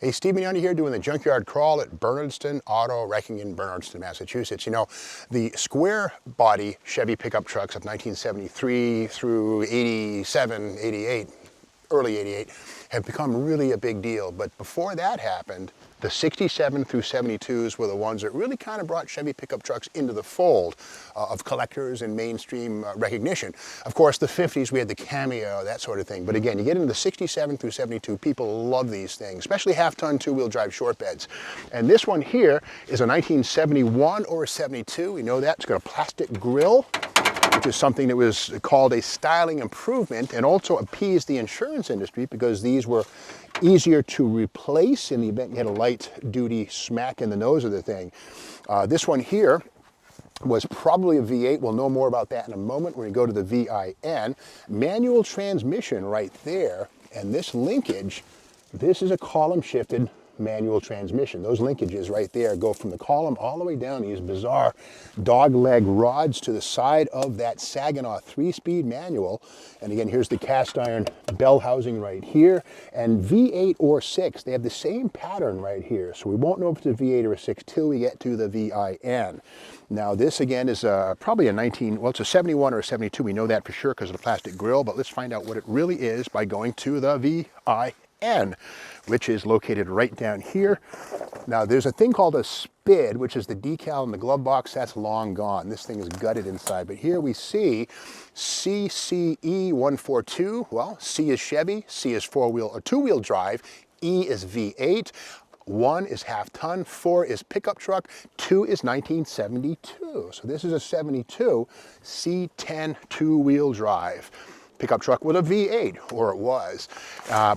Hey, Stephen Young here doing the junkyard crawl at Bernardston Auto Wrecking in Bernardston, Massachusetts. You know, the square body Chevy pickup trucks of 1973 through 87, 88, early 88 have become really a big deal. But before that happened, the 67 through 72s were the ones that really kind of brought Chevy pickup trucks into the fold of collectors and mainstream recognition. Of course, the 50s, we had the Cameo, that sort of thing. But again, you get into the 67 through 72, people love these things, especially half-ton two-wheel drive short beds. And this one here is a 1971 or a 72. We know that. It's got a plastic grille, which is something that was called a styling improvement and also appeased the insurance industry because these were easier to replace in the event you had a light-duty smack in the nose of the thing. This one here was probably a V8. We'll know more about that in a moment when we go to the VIN. Manual transmission right there, and this linkage, this is a column-shifted manual transmission. Those linkages right there go from the column all the way down these bizarre dog leg rods to the side of that Saginaw 3-speed manual. And again, here's the cast iron bell housing right here. And V8 or 6, they have the same pattern right here. So we won't know if it's a V8 or a 6 till we get to the VIN. Now this again is probably a it's a 71 or a 72. We know that for sure because of the plastic grille, but let's find out what it really is by going to the VIN, which is located right down here. Now there's a thing called a SPID, which is the decal in the glove box. That's long gone. This thing is gutted inside. But here we see CCE 142. Well, C is Chevy, C is four-wheel or two-wheel drive, E is V8. 1 is half-ton, 4 is pickup truck, 2 is 1972. So this is a 72 C10 two-wheel drive pickup truck with a V8, or it was.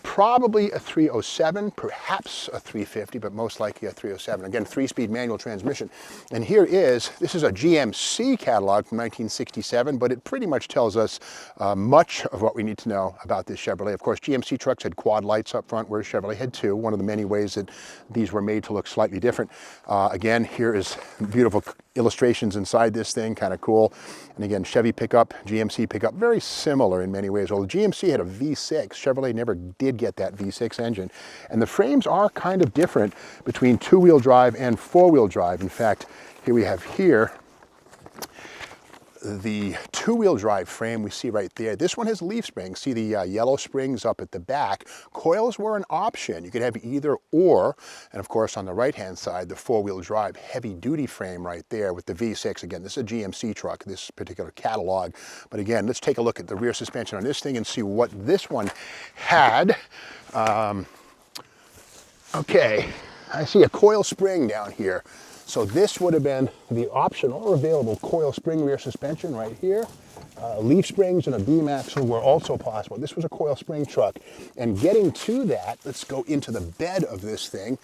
Probably a 307, perhaps a 350, but most likely a 307. Again, 3-speed manual transmission. And this is a GMC catalog from 1967, but it pretty much tells us much of what we need to know about this Chevrolet. Of course, GMC trucks had quad lights up front, whereas Chevrolet had two. One of the many ways that these were made to look slightly different. Again, here is beautiful illustrations inside this thing, kind of cool. And again, Chevy pickup, GMC pickup, very similar in many ways. Well, the GMC had a V6. Chevrolet never did get that V6 engine. And the frames are kind of different between two-wheel drive and four-wheel drive. In fact, here we have the two-wheel drive frame we see right there. This one has leaf springs. See the yellow springs up at the back. Coils were an option. You could have either or. And of course, on the right-hand side, the four-wheel drive heavy-duty frame right there with the V6. Again, this is a GMC truck, this particular catalog. But again, let's take a look at the rear suspension on this thing and see what this one had. Okay, I see a coil spring down here. So this would have been the optional or available coil spring rear suspension right here. Leaf springs and a beam axle were also possible. This was a coil spring truck. And getting to that, let's go into the bed of this thing.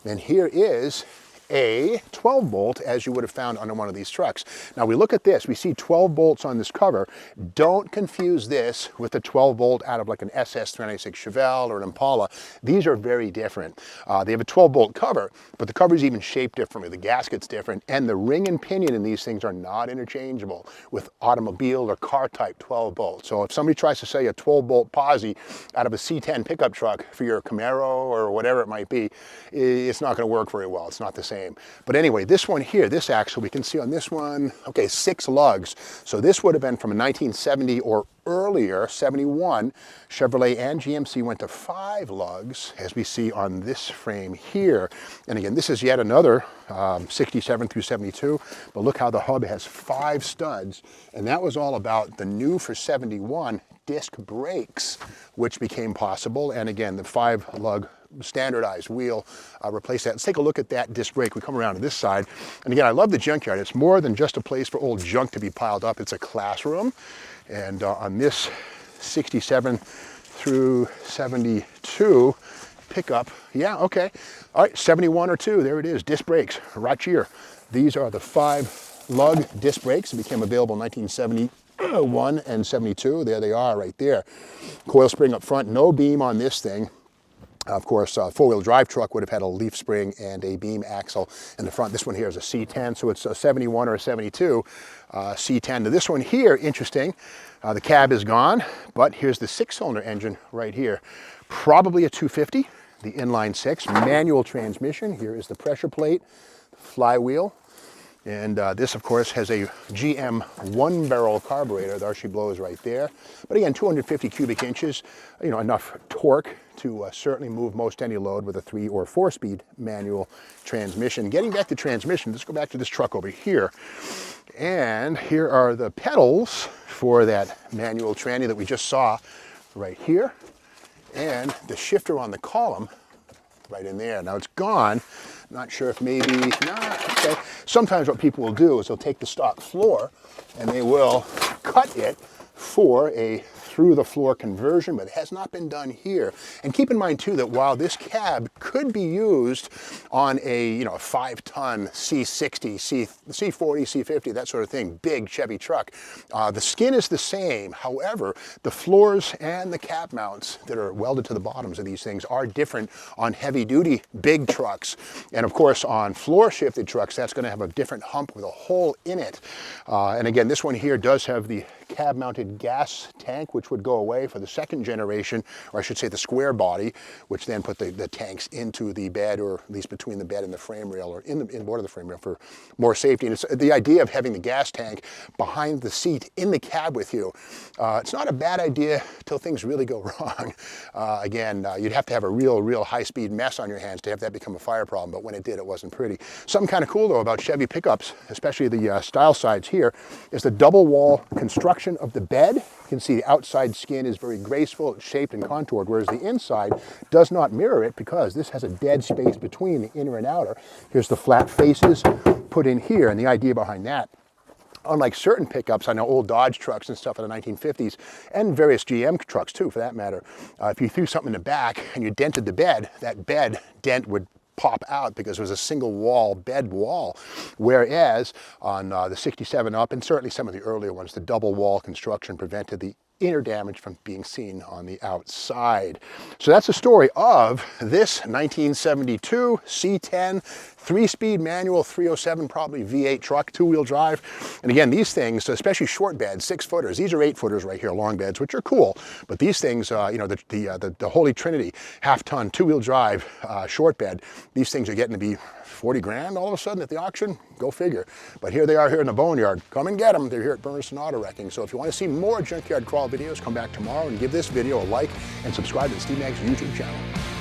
And here is a 12 bolt, as you would have found on one of these trucks. Now we look at this, we see 12 bolts on this cover. Don't confuse this with the 12 bolt out of like an SS 396 Chevelle or an Impala. These are very different. They have a 12 bolt cover, but the cover is even shaped differently. The gasket's different, and the ring and pinion in these things are not interchangeable with automobile or car type 12 bolts. So if somebody tries to sell you a 12 bolt posi out of a C10 pickup truck for your Camaro or whatever it might be, it's not going to work very well. It's not the same. But anyway, this one here, this axle, we can see on this one, okay, 6 lugs. So this would have been from a 1970 or earlier, 71. Chevrolet and GMC went to 5 lugs, as we see on this frame here. And again, this is yet another 67 through 72, but look how the hub has 5 studs. And that was all about the new for 71 disc brakes, which became possible. And again, the 5 lug standardized wheel replaced that. Let's take a look at that disc brake. We come around to this side. And again, I love the junkyard. It's more than just a place for old junk to be piled up. It's a classroom. And on this 67 through 72 pickup, yeah, okay. All right, 71 or 2, there it is, disc brakes, right here. These are the 5 lug disc brakes that became available in 1971 and 72. There they are right there. Coil spring up front, no beam on this thing. Of course, a four-wheel drive truck would have had a leaf spring and a beam axle in the front. This one here is a C10, so it's a 71 or a 72 C10. Now this one here, interesting, the cab is gone, but here's the 6-cylinder engine right here. Probably a 250. the inline six, manual transmission. Here is the pressure plate, flywheel. And this, of course, has a GM one-barrel carburetor. There she blows right there. But again, 250 cubic inches, you know, enough torque to certainly move most any load with a 3- or 4-speed manual transmission. Getting back to transmission, let's go back to this truck over here. And here are the pedals for that manual tranny that we just saw right here. And the shifter on the column right in there. Now it's gone. Not sure if maybe, okay. Sometimes what people will do is they'll take the stock floor and they will cut it for a through the floor conversion, but it has not been done here. And keep in mind too that while this cab could be used on a, you know, a 5-ton C60, C40, C50, that sort of thing, big Chevy truck, the skin is the same. However, the floors and the cab mounts that are welded to the bottoms of these things are different on heavy duty big trucks. And of course on floor shifted trucks, that's going to have a different hump with a hole in it. And again, this one here does have the cab mounted gas tank, which would go away for the second generation, or I should say the square body, which then put the tanks into the bed, or at least between the bed and the frame rail, or in board of the frame rail for more safety. And it's the idea of having the gas tank behind the seat in the cab with you. It's not a bad idea till things really go wrong. Again, you'd have to have a real high-speed mess on your hands to have that become a fire problem, but when it did, it wasn't pretty. Something kind of cool though about Chevy pickups, especially the style sides here, is the double wall construction of the bed. You can see the outside skin is very graceful, it's shaped and contoured, whereas the inside does not mirror it because this has a dead space between the inner and outer. Here's the flat faces put in here, and the idea behind that, unlike certain pickups, I know old Dodge trucks and stuff in the 1950s, and various GM trucks too for that matter, if you threw something in the back and you dented the bed, that bed dent would pop out because it was a single wall, bed wall. Whereas on the 67 up, and certainly some of the earlier ones, the double wall construction prevented the inner damage from being seen on the outside. So that's the story of this 1972 C10 3-speed manual 307, probably V8 truck, 2-wheel drive. And again, these things, especially short beds, 6-footers, these are 8-footers right here, long beds, which are cool. But these things, you know, the Holy Trinity, half-ton, 2-wheel drive, short bed, these things are getting to be 40 grand all of a sudden at the auction. Go figure. But here they are here in the boneyard. Come and get them. They're here at Bernardston Auto Wrecking. So if you want to see more Junkyard Crawl videos, come back tomorrow and give this video a like and subscribe to the Steve Maggs YouTube channel.